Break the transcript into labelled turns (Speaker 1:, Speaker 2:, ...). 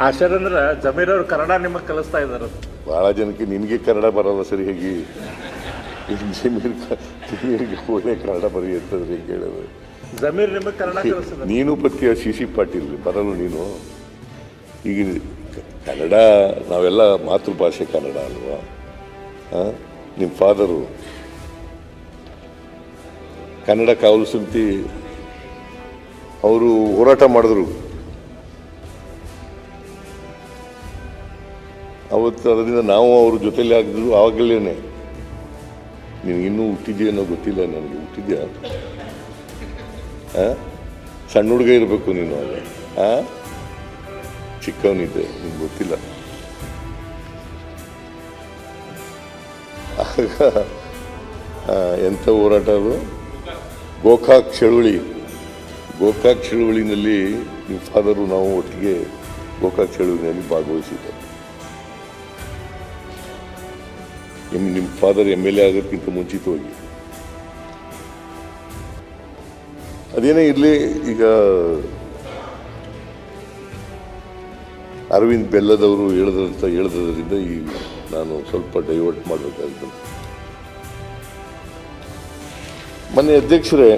Speaker 1: ಆಶ್ಚರ್ಯ ಅಂದ್ರೆ ಜಮೀರ್ ಅವ್ರು ಕನ್ನಡ ನಿಮಗೆ ಕಲಿಸ್ತಾ ಇದ್ದಾರೆ.
Speaker 2: ಭಾಳ ಜನಕ್ಕೆ ನಿನಗೆ ಕನ್ನಡ ಬರಲ್ಲ ಸರಿ ಹೇಗೆ ಜಮೀರ್ಗೆ ಒಳ್ಳೆ ಕನ್ನಡ ಬರೀ ಅಂತಂದ್ರೆ ಹೇಗೆ ಹೇಳೋದು.
Speaker 1: ಜಮೀರ್ ನಿಮಗೆ ಕನ್ನಡ ಕಲಿಸ್ತಾರೆ.
Speaker 2: ನೀನು ಪತ್ಯ ಸಿ ಪಾಟೀಲ್ ಬರಲ್ಲ ನೀನು. ಈಗ ಕನ್ನಡ ನಾವೆಲ್ಲ ಮಾತೃಭಾಷೆ ಕನ್ನಡ ಅಲ್ವಾ. ನಿಮ್ಮ ಫಾದರು ಕನ್ನಡ ಕಾವಲು ಸಮಿತಿ ಅವರು ಹೋರಾಟ ಮಾಡಿದ್ರು. ಅವತ್ತು ಅದರಿಂದ ನಾವು ಅವ್ರ ಜೊತೆಲಿ ಆಗಿದ್ರು. ಆವಾಗಲೇ ನಿನಗಿನ್ನೂ ಹುಟ್ಟಿದ್ಯೇನೋ ಗೊತ್ತಿಲ್ಲ ನನಗೆ. ಹುಟ್ಟಿದ್ಯಾ? ಸಣ್ಣ ಹುಡುಗ ಇರಬೇಕು ನೀನು. ಆಗ ಚಿಕ್ಕವನಿದ್ದೆ, ನಿಮ್ಗೆ ಗೊತ್ತಿಲ್ಲ. ಆಗ ಎಂಥ ಹೋರಾಟ ಅದು. ಗೋಕಾಕ್ ಚಳುವಳಿನಲ್ಲಿ ನಿಮ್ಮ ಫಾದರು ನಾವು ಒಟ್ಟಿಗೆ ಗೋಕಾಕ್ ಚಳುವಳಿನಲ್ಲಿ ಭಾಗವಹಿಸಿದ್ದೆ. ನಿಮ್ಮ ಫಾದರ್ MLA ಆಗೋದಕ್ಕಿಂತ ಮುಂಚಿತವಾಗಿ. ಅದೇನೇ ಇರಲಿ, ಈಗ ಅರವಿಂದ್ ಬೆಲ್ಲದವರು ಹೇಳಿದ್ರಿಂದ ಈ ನಾನು ಸ್ವಲ್ಪ ಡೈವರ್ಟ್ ಮಾಡಬೇಕಾಗ್ತದೆ. ಮೊನ್ನೆ ಅಧ್ಯಕ್ಷರೇ